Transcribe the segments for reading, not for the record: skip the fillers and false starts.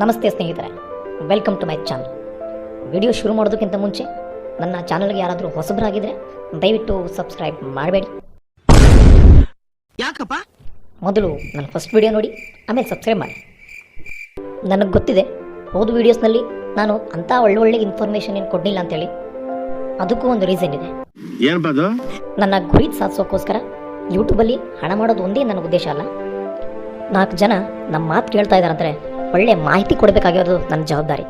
ನಮಸ್ತೆ ಸ್ನೇಹಿತರೆ, welcome to my channel. Video ಶುರು ಮಾಡೋದಕ್ಕಿಂತ ಮುಂಚೆ ನನ್ನ ಚಾನಲ್ಗೆ ಯಾರಾದರೂ ಹೊಸಬರಾಗಿದ್ದರೆ ದಯವಿಟ್ಟು ಸಬ್ಸ್ಕ್ರೈಬ್ ಮಾಡಬೇಡಿ. ಯಾಕಪ್ಪ? ಮೊದಲು ನನ್ನ ಫಸ್ಟ್ ವಿಡಿಯೋ ನೋಡಿ, ಆಮೇಲೆ ಸಬ್ಸ್ಕ್ರೈಬ್ ಮಾಡಿ. ನನಗೆ ಗೊತ್ತಿದೆ ಹೋದ ವೀಡಿಯೋಸ್ನಲ್ಲಿ ನಾನು ಅಂಥ ಒಳ್ಳೊಳ್ಳೆ ಇನ್ಫಾರ್ಮೇಷನ್ ಏನು ಕೊಡಲಿಲ್ಲ ಅಂತೇಳಿ. ಅದಕ್ಕೂ ಒಂದು ರೀಸನ್ ಇದೆ. ಏನಪ್ಪದು? ನನ್ನ ಗುರಿ ಸಾಧಿಸೋಕ್ಕೋಸ್ಕರ ಯೂಟ್ಯೂಬಲ್ಲಿ ಹಣ ಮಾಡೋದು ಒಂದೇ ನನ್ನ ಉದ್ದೇಶ ಅಲ್ಲ. 4 ಜನ ನಮ್ಮ ಮಾತು ಕೇಳ್ತಾ ಇದ್ದಾರಂದರೆ ಒಳ್ಳೆ ಮಾಹಿತಿ ಕೊಡಬೇಕಾಗಿರೋದು ನನ್ನ ಜವಾಬ್ದಾರಿ.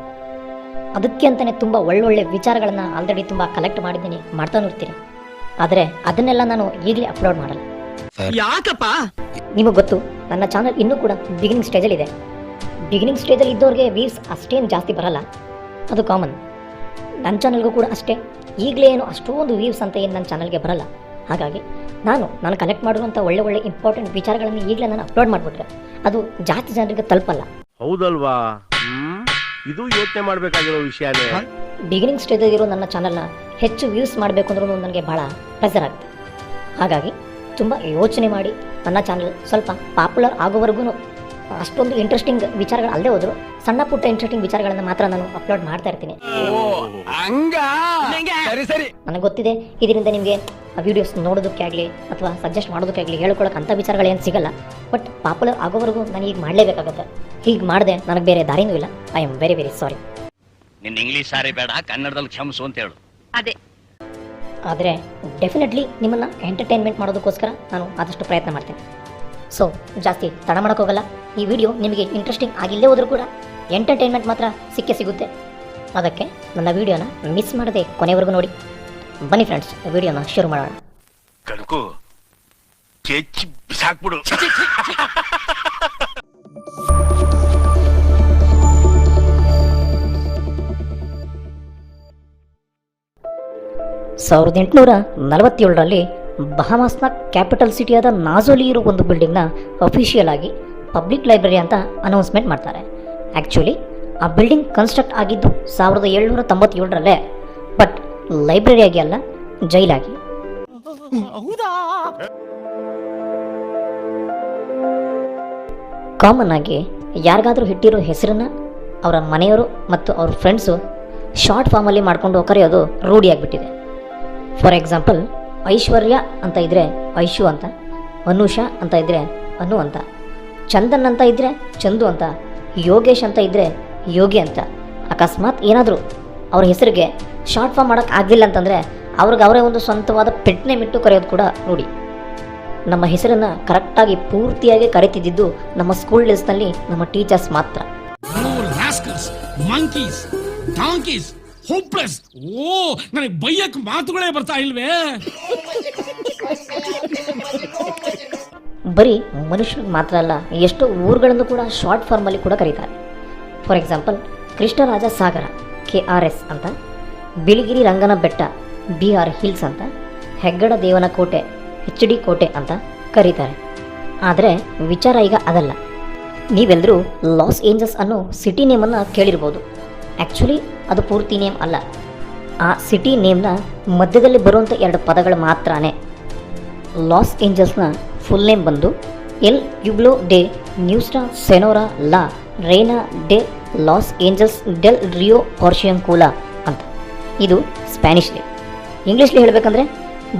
ಅದಕ್ಕೆ ಅಂತಲೇ ತುಂಬ ಒಳ್ಳೊಳ್ಳೆ ವಿಚಾರಗಳನ್ನು ಆಲ್ರೆಡಿ ತುಂಬ ಕಲೆಕ್ಟ್ ಮಾಡಿದ್ದೀನಿ, ಮಾಡ್ತಾನೂ ಇರ್ತೀನಿ. ಆದರೆ ಅದನ್ನೆಲ್ಲ ನಾನು ಈಗಲೇ ಅಪ್ಲೋಡ್ ಮಾಡಲ್ಲ. ಯಾಕಪ್ಪ? ನಿಮಗೆ ಗೊತ್ತು, ನನ್ನ ಚಾನಲ್ ಇನ್ನೂ ಕೂಡ ಬಿಗಿನಿಂಗ್ ಸ್ಟೇಜಲ್ಲಿದೆ. ಬಿಗಿನಿಂಗ್ ಸ್ಟೇಜಲ್ಲಿ ಇದ್ದವ್ರಿಗೆ ವ್ಯೂಸ್ ಅಷ್ಟೇನು ಜಾಸ್ತಿ ಬರಲ್ಲ, ಅದು ಕಾಮನ್. ನನ್ನ ಚಾನಲ್ಗೂ ಕೂಡ ಅಷ್ಟೇ. ಈಗಲೇ ಏನು ಅಷ್ಟೊಂದು ವ್ಯೂಸ್ ಅಂತ ಏನು ನನ್ನ ಚಾನಲ್ಗೆ ಬರಲ್ಲ. ಹಾಗಾಗಿ ನಾನು ಕಲೆಕ್ಟ್ ಮಾಡಿರುವಂಥ ಒಳ್ಳೆ ಇಂಪಾರ್ಟೆಂಟ್ ವಿಚಾರಗಳನ್ನು ಈಗಲೇ ನಾನು ಅಪ್ಲೋಡ್ ಮಾಡಿಬಿಟ್ರೆ ಅದು ಜಾಸ್ತಿ ಜನರಿಗೆ ತಲುಪಲ್ಲ. ಹೌದಲ್ವಾ? ಇದು ಯೋಚನೆ ಮಾಡಬೇಕಾಗಿರೋ ವಿಷಯನೇ. ಬಿಗಿನಿಂಗ್ ಸ್ಟೇಜಲ್ಲಿರೋ ನನ್ನ ಚಾನಲ್ನ ಹೆಚ್ಚು ವ್ಯೂಸ್ ಮಾಡಬೇಕು ಅಂದ್ರೂ ನನಗೆ ಭಾಳ ಪ್ರೆಸರ್ ಆಗುತ್ತೆ. ಹಾಗಾಗಿ ತುಂಬ ಯೋಚನೆ ಮಾಡಿ ನನ್ನ ಚಾನಲ್ ಸ್ವಲ್ಪ ಪಾಪ್ಯುಲರ್ ಆಗೋವರೆಗೂ ಅಷ್ಟೊಂದು ಇಂಟ್ರೆಸ್ಟಿಂಗ್ ವಿಚಾರಗಳು ಅಲ್ಲದೆ ಹೋದ್ರು ಸಣ್ಣ ಪುಟ್ಟ ಇಂಟ್ರೆಸ್ಟಿಂಗ್ ವಿಚಾರಗಳನ್ನು ಮಾತ್ರ ನಾನು ಅಪ್ಲೋಡ್ ಮಾಡ್ತಾ ಇರ್ತೀನಿ. ನನಗೆ ಗೊತ್ತಿದೆ, ಇದರಿಂದ ನಿಮಗೆ ವಿಡಿಯೋಸ್ ನೋಡೋದಕ್ಕೆ ಆಗಲಿ ಅಥವಾ ಸಜೆಸ್ಟ್ ಮಾಡೋದಕ್ಕಾಗಲಿ ಹೇಳ್ಕೊಳ್ಳೋಕೆ ಅಂಥ ವಿಚಾರಗಳೇನು ಸಿಗಲ್ಲ. ಬಟ್ ಪಾಪ್ಯುಲರ್ ಆಗೋವರೆಗೂ ನಾನು ಈಗ ಮಾಡಲೇಬೇಕಾಗುತ್ತೆ. ಹೀಗೆ ಮಾಡಿದೆ, ನನಗೆ ಬೇರೆ ದಾರಿನೂ ಇಲ್ಲ. I am very sorry. ನಿನ್ನ ಇಂಗ್ಲೀಷ್ ಸಾರಿ ಬೇಡ, ಕನ್ನಡದಲ್ಲಿ ಕ್ಷಮಿಸು ಅಂತ ಹೇಳು. ಅದೇ. ಆದರೆ ಡೆಫಿನೆಟ್ಲಿ ನಿಮ್ಮನ್ನು ಎಂಟರ್ಟೈನ್ಮೆಂಟ್ ಮಾಡೋದಕ್ಕೋಸ್ಕರ ನಾನು ಆದಷ್ಟು ಪ್ರಯತ್ನ ಮಾಡ್ತೇನೆ. ಸೊ ಜಾಸ್ತಿ ತಡ ಮಾಡೋಕ್ಕೋಗಲ್ಲ. ಈ ವಿಡಿಯೋ ನಿಮಗೆ ಇಂಟ್ರೆಸ್ಟಿಂಗ್ ಆಗಿಲ್ಲದೆ ಹೋದರೂ ಕೂಡ ಎಂಟರ್ಟೈನ್ಮೆಂಟ್ ಮಾತ್ರ ಸಿಗುತ್ತೆ. ಅದಕ್ಕೆ ನನ್ನ ವಿಡಿಯೋನ ಮಿಸ್ ಮಾಡದೆ ಕೊನೆವರೆಗೂ ನೋಡಿ. ಬನ್ನಿ ಫ್ರೆಂಡ್ಸ್, ವಿಡಿಯೋನ ಶುರು ಮಾಡೋಣ. ಕಣಕು ಚೆಚ್ಚಿ ಬಿಸಾಕ್ಬಿಡು. ಸಾವಿರದ 1847ರಲ್ಲಿ ಬಹಾಮಾಸ್ನ ಕ್ಯಾಪಿಟಲ್ ಸಿಟಿಯಾದ ನಾಜೋಲಿ ಇರೋ ಒಂದು ಬಿಲ್ಡಿಂಗ್ನ ಅಫಿಷಿಯಲ್ ಆಗಿ ಪಬ್ಲಿಕ್ ಲೈಬ್ರರಿ ಅಂತ ಅನೌನ್ಸ್ಮೆಂಟ್ ಮಾಡ್ತಾರೆ. ಆ್ಯಕ್ಚುಲಿ ಆ ಬಿಲ್ಡಿಂಗ್ ಕನ್ಸ್ಟ್ರಕ್ಟ್ ಆಗಿದ್ದು 1797ರಲ್ಲೇ, ಬಟ್ ಲೈಬ್ರರಿಯಾಗಿ ಅಲ್ಲ, ಜೈಲಾಗಿ. ಕಾಮನ್ ಆಗಿ ಯಾರಿಗಾದ್ರೂ ಇಟ್ಟಿರೋ ಹೆಸರನ್ನು ಅವರ ಮನೆಯವರು ಮತ್ತು ಅವ್ರ ಫ್ರೆಂಡ್ಸು ಶಾರ್ಟ್ ಫಾರ್ಮಲ್ಲಿ ಮಾಡ್ಕೊಂಡು ಕರೆಯೋದು ರೂಢಿಯಾಗಿಬಿಟ್ಟಿದೆ. ಫಾರ್ ಎಕ್ಸಾಂಪಲ್, ಐಶ್ವರ್ಯ ಅಂತ ಇದ್ದರೆ ಐಶು ಅಂತ, ಅನುಷಾ ಅಂತ ಇದ್ದರೆ ಅನು ಅಂತ, ಚಂದನ್ ಅಂತ ಇದ್ದರೆ ಚಂದು ಅಂತ, ಯೋಗೇಶ್ ಅಂತ ಇದ್ದರೆ ಯೋಗಿ ಅಂತ. ಅಕಸ್ಮಾತ್ ಏನಾದರೂ ಅವ್ರ ಹೆಸರಿಗೆ ಶಾರ್ಟ್ ಫಾರ್ಮ್ ಮಾಡೋಕ್ಕೆ ಆಗಲಿಲ್ಲ ಅಂತಂದರೆ ಅವ್ರಿಗೆ ಅವರೇ ಒಂದು ಸ್ವಂತವಾದ ಪೆಟ್ ನೇಮ್ ಇಟ್ಟು ಕರೆಯೋದು ಕೂಡ ನೋಡಿ. ನಮ್ಮ ಹೆಸರನ್ನು ಕರೆಕ್ಟಾಗಿ ಪೂರ್ತಿಯಾಗಿ ಕರೀತಿದ್ದು ನಮ್ಮ ಸ್ಕೂಲ್ ಡೇಸ್ನಲ್ಲಿ ನಮ್ಮ ಟೀಚರ್ಸ್ ಮಾತ್ರ. ನನಗೆ ಬೈಯಕ್ಕೆ ಮಾತುಗಳೇ ಬರ್ತಾ ಇಲ್ವೇ? ಬರೀ ಮನುಷ್ಯರಿಗೆ ಮಾತ್ರ ಅಲ್ಲ, ಎಷ್ಟೋ ಊರುಗಳನ್ನು ಕೂಡ ಶಾರ್ಟ್ ಫಾರ್ಮಲ್ಲಿ ಕೂಡ ಕರೀತಾರೆ. For example, Krishnaraja Sagara KRS ಅಂತ, ಬಿಳಿಗಿರಿ ರಂಗನ ಬೆಟ್ಟ BR ಹಿಲ್ಸ್ ಅಂತ, ಹೆಗ್ಗಡ ದೇವನ ಕೋಟೆ HD ಕೋಟೆ ಅಂತ ಕರೀತಾರೆ. ಆದರೆ ವಿಚಾರ ಈಗ ಅದಲ್ಲ. ನೀವೆಲ್ಲರೂ ಲಾಸ್ ಏಂಜಲ್ಸ್ ಅನ್ನೋ ಸಿಟಿ ನೇಮನ್ನು ಕೇಳಿರ್ಬೋದು. ಆ್ಯಕ್ಚುಲಿ ಅದು ಪೂರ್ತಿ ನೇಮ್ ಅಲ್ಲ. ಆ ಸಿಟಿ ನೇಮ್ನ ಮಧ್ಯದಲ್ಲಿ ಬರುವಂಥ 2 ಪದಗಳು ಮಾತ್ರನೇ. ಲಾಸ್ ಏಂಜಲ್ಸ್ನ ಫುಲ್ ನೇಮ್ ಬಂದು El Pueblo de Nuestra Senora la Reina de Los Angeles del Rio Porciuncula ಅಂತ. ಇದು ಸ್ಪ್ಯಾನಿಷ್ಲಿ. ಇಂಗ್ಲೀಷ್ಲಿ ಹೇಳಬೇಕಂದ್ರೆ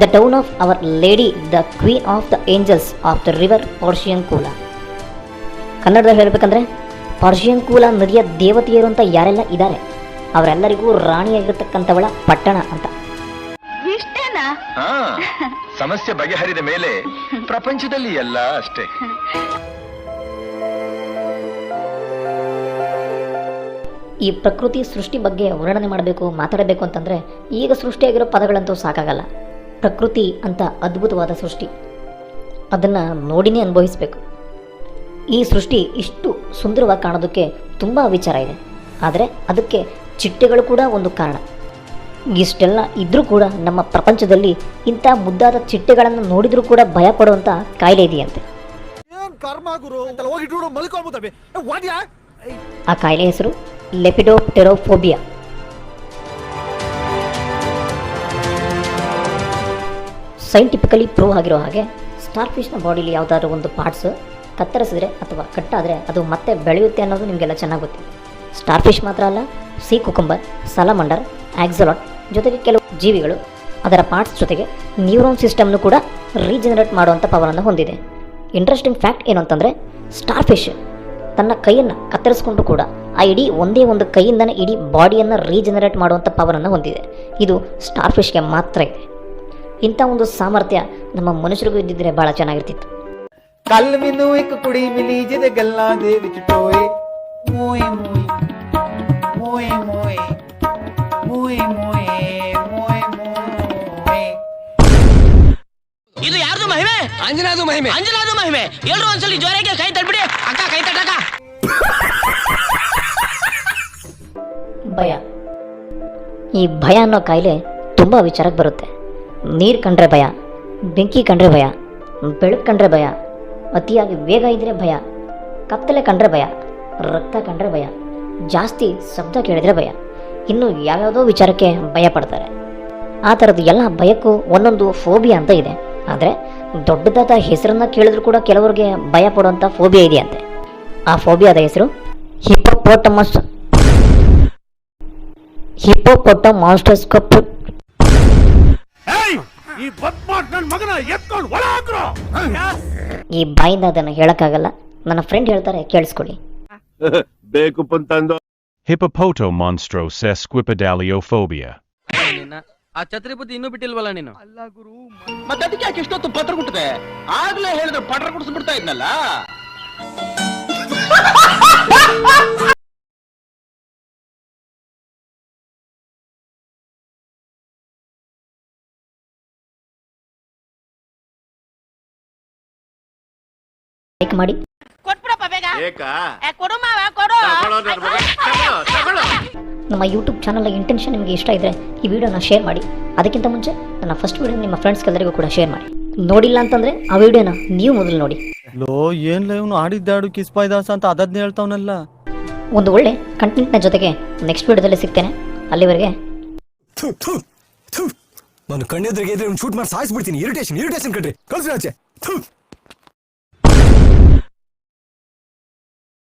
the town of our lady the queen of the angels of the river Porciuncula. ಕನ್ನಡದಲ್ಲಿ ಹೇಳಬೇಕಂದ್ರೆ ಪಾರ್ಷಿಯಂಕೂಲಾ ನದಿಯ ದೇವತೆಯರು ಅಂತ ಯಾರೆಲ್ಲ ಇದ್ದಾರೆ ಅವರೆಲ್ಲರಿಗೂ ರಾಣಿಯಾಗಿರ್ತಕ್ಕಂಥವಳ ಪಟ್ಟಣ ಅಂತ. ಇಷ್ಟೇನಾ? ಸಮಸ್ಯೆ ಬಗೆಹರಿದ ಮೇಲೆ ಪ್ರಪಂಚದಲ್ಲಿ ಎಲ್ಲ ಅಷ್ಟೇ. ಈ ಪ್ರಕೃತಿ ಸೃಷ್ಟಿ ಬಗ್ಗೆ ವರ್ಣನೆ ಮಾಡಬೇಕು, ಮಾತಾಡಬೇಕು ಅಂತಂದರೆ ಈಗ ಸೃಷ್ಟಿಯಾಗಿರೋ ಪದಗಳಂತೂ ಸಾಕಾಗಲ್ಲ. ಪ್ರಕೃತಿ ಅಂತ ಅದ್ಭುತವಾದ ಸೃಷ್ಟಿ, ಅದನ್ನು ನೋಡಿನೇ ಅನುಭವಿಸಬೇಕು. ಈ ಸೃಷ್ಟಿ ಇಷ್ಟು ಸುಂದರವಾಗಿ ಕಾಣೋದಕ್ಕೆ ತುಂಬ ವಿಚಾರ ಇದೆ. ಆದರೆ ಅದಕ್ಕೆ ಚಿಟ್ಟೆಗಳು ಕೂಡ ಒಂದು ಕಾರಣ. ಇಷ್ಟೆಲ್ಲ ಇದ್ದರೂ ಕೂಡ ನಮ್ಮ ಪ್ರಪಂಚದಲ್ಲಿ ಇಂಥ ಮುದ್ದಾದ ಚಿಟ್ಟೆಗಳನ್ನು ನೋಡಿದರೂ ಕೂಡ ಭಯ ಪಡುವಂಥ ಕಾಯಿಲೆ ಇದೆಯಂತೆ. ಆ ಕಾಯಿಲೆ ಹೆಸರು ಲೆಪಿಡೋಪ್ಟೆರೋಫೋಬಿಯಾ. ಸೈಂಟಿಫಿಕಲಿ ಪ್ರೂವ್ ಆಗಿರೋ ಹಾಗೆ ಸ್ಟಾರ್ ಫಿಶ್ನ ಬಾಡಿಲಿ ಯಾವುದಾದ್ರೂ ಒಂದು ಪಾರ್ಟ್ಸ್ ಕತ್ತರಿಸಿದ್ರೆ ಅಥವಾ ಕಟ್ಟಾದರೆ ಅದು ಮತ್ತೆ ಬೆಳೆಯುತ್ತೆ ಅನ್ನೋದು ನಿಮಗೆಲ್ಲ ಚೆನ್ನಾಗಿ ಗೊತ್ತಿದೆ. ಸ್ಟಾರ್ಫಿಶ್ ಮಾತ್ರ ಅಲ್ಲ, ಸಿ ಕುಕುಂಬರ್, ಸಲಾಮಂಡರ್, ಆಕ್ಸಲಾಟ್ ಜೊತೆಗೆ ಕೆಲವು ಜೀವಿಗಳು ಅದರ ಪಾರ್ಟ್ಸ್ ಜೊತೆಗೆ ನ್ಯೂರಾನ್ ಸಿಸ್ಟಮ್ನು ಕೂಡ ರೀಜನರೇಟ್ ಮಾಡುವಂಥ ಪವರನ್ನು ಹೊಂದಿದೆ. ಇಂಟ್ರೆಸ್ಟಿಂಗ್ ಫ್ಯಾಕ್ಟ್ ಏನು ಅಂತಂದರೆ, ಸ್ಟಾರ್ಫಿಶ್ ತನ್ನ ಕೈಯನ್ನು ಕತ್ತರಿಸ್ಕೊಂಡು ಕೂಡ ಆ ಇಡೀ ಒಂದೇ ಒಂದು ಕೈಯಿಂದನೇ ಇಡೀ ಬಾಡಿಯನ್ನು ರೀಜನರೇಟ್ ಮಾಡುವಂಥ ಪವರನ್ನು ಹೊಂದಿದೆ. ಇದು ಸ್ಟಾರ್ಫಿಶ್ಗೆ ಮಾತ್ರ ಇದೆ. ಇಂಥ ಒಂದು ಸಾಮರ್ಥ್ಯ ನಮ್ಮ ಮನುಷ್ಯರಿಗೂ ಇದ್ದಿದ್ದರೆ ಭಾಳ ಚೆನ್ನಾಗಿರ್ತಿತ್ತು. ਕੱਲ ਮੈਨੂੰ ਇੱਕ ਕੁੜੀ ਮਿਲੀ ਜਿਹਦੇ ਗੱਲਾਂ ਦੇ ਵਿੱਚ ਟੋਏ ਮੋਏ ਮੋਏ ਮੋਏ ਮੋਏ ਮੋਏ ਮੋਏ ਮੋਏ ಇದು ಯಾರ್ದು ಮಹಿಮೆ? ಅಂಜನಾದು ಮಹಿಮೆ. ಅಂಜನಾದು ಮಹಿಮೆ. ಎಲ್ಲರೂ ಒಂದ್ಸಲಿ ಜೋರಾಗಿ ಕೈ ತಟ್ಬಿಡಿ. ಅಕ್ಕ ಕೈ ತಟ್ಟಕ. ಭಯ. ಈ ಭಯ ಅನ್ನೋ ಕಾಯಿಲೆ ತುಂಬ ವಿಚಾರಕ್ಕೆ ಬರುತ್ತೆ. ನೀರು ಕಂಡ್ರೆ ಭಯ, ಬೆಂಕಿ ಕಂಡ್ರೆ ಭಯ, ಬೆಳಕು ಕಂಡ್ರೆ ಭಯ, ಅತಿಯಾಗಿ ವೇಗ ಇದ್ದರೆ ಭಯ, ಕತ್ತಲೆ ಕಂಡ್ರೆ ಭಯ, ರಕ್ತ ಕಂಡ್ರೆ ಭಯ, ಜಾಸ್ತಿ ಶಬ್ದ ಕೇಳಿದರೆ ಭಯ, ಇನ್ನು ಯಾವ್ಯಾವುದೋ ವಿಚಾರಕ್ಕೆ ಭಯ ಪಡ್ತಾರೆ. ಆ ಥರದ್ದು ಎಲ್ಲ ಭಯಕ್ಕೂ ಒಂದೊಂದು ಫೋಬಿಯಾ ಅಂತ ಇದೆ. ಆದರೆ ದೊಡ್ಡದಾದ ಹೆಸರನ್ನು ಕೇಳಿದ್ರು ಕೂಡ ಕೆಲವರಿಗೆ ಭಯ ಪಡುವಂಥ ಫೋಬಿಯಾ ಇದೆಯಂತೆ. ಆ ಫೋಬಿಯಾದ ಹೆಸರು ಹಿಪ್ಪೋಪೊಟಮಾನ್ಸ್ಟರ್ಸ್ಕೋಪ್. ಈ ಬಾಯಿಂದ ಅದನ್ನು ಹೇಳಕ್ಕಾಗಲ್ಲ. ನನ್ನ ಫ್ರೆಂಡ್ ಹೇಳ್ತಾರೆ, ಕೇಳಿಸ್ಕೊಳ್ಳಿ. ಬೇಕು ಪಂತಂದು Hippopotomonstrosesquipedaliophobia. ಆ ಛತ್ರಿ ಬುದ್ಧಿ ಇನ್ನೂ ಬಿಟ್ಟಿಲ್ವಲ್ಲ ನೀನು? ಮತ್ತೆ ಅದಕ್ಕೆ ಯಾಕೆ ಇಷ್ಟೊತ್ತು ಪತ್ರ ಕೊಟ್ಟಿದೆ? ಆಗ್ಲೇ ಹೇಳಿದ್ರೆ ಪಟ್ರ ಕುಡಿಸ್ಬಿಡ್ತಾ ಇದ್ನಲ್ಲ. ಲೈಕ್ ಮಾಡಿ. ಕೊಟ್ಬಿಡಪ್ಪ ಬೇಗ. ಏಕಾ ಕೊಡು ಮಾವ ಕೊಡು. ನಮ್ಮ ಯೂಟ್ಯೂಬ್ ಚಾನಲ್ನ ಇಂಟೆನ್ಷನ್ ನಿಮಗೆ ಇಷ್ಟ ಇದ್ದರೆ ಈ ವಿಡಿಯೋನ ಶೇರ್ ಮಾಡಿ. ಅದಕ್ಕಿಂತ ಮುಂಚೆ ನನ್ನ ಫಸ್ಟ್ ವಿಡಿಯೋ ನಿಮ್ಮ ಫ್ರೆಂಡ್ಸ್ಗೆಲ್ಲರಿಗೂ ಕೂಡ ಶೇರ್ ಮಾಡಿ. ನೋಡಿಲ್ಲ ಅಂತಂದರೆ ಆ ವಿಡಿಯೋನ ನೀವು ಮೊದಲು ನೋಡಿ. ಲೋ ಏನ್ಲ ಇವನು ಆಡಿದ್ದಾಡು ಕಿಸ್ಪಾಯ್ದಾಸ ಅಂತ ಅದನ್ನೇ ಹೇಳ್ತಾವನಲ್ಲ. ಒಂದು ಒಳ್ಳೆ ಕಂಟೆಂಟ್ನ ಜೊತೆಗೆ ನೆಕ್ಸ್ಟ್ ವಿಡಿಯೋದಲ್ಲಿ ಸಿಗ್ತೇನೆ. ಅಲ್ಲಿವರೆಗೆ ನಾನು ಕಣ್ಣೆದ್ರಿಗೆ ಶೂಟ್ ಮಾಡಿ ಸಾಯಿಸ್ಬಿಡ್ತೀನಿ. ಇರಿಟೇಷನ್ ಕಣ್ರಿ ಕಳ್ಸಿ ಆಚೆ.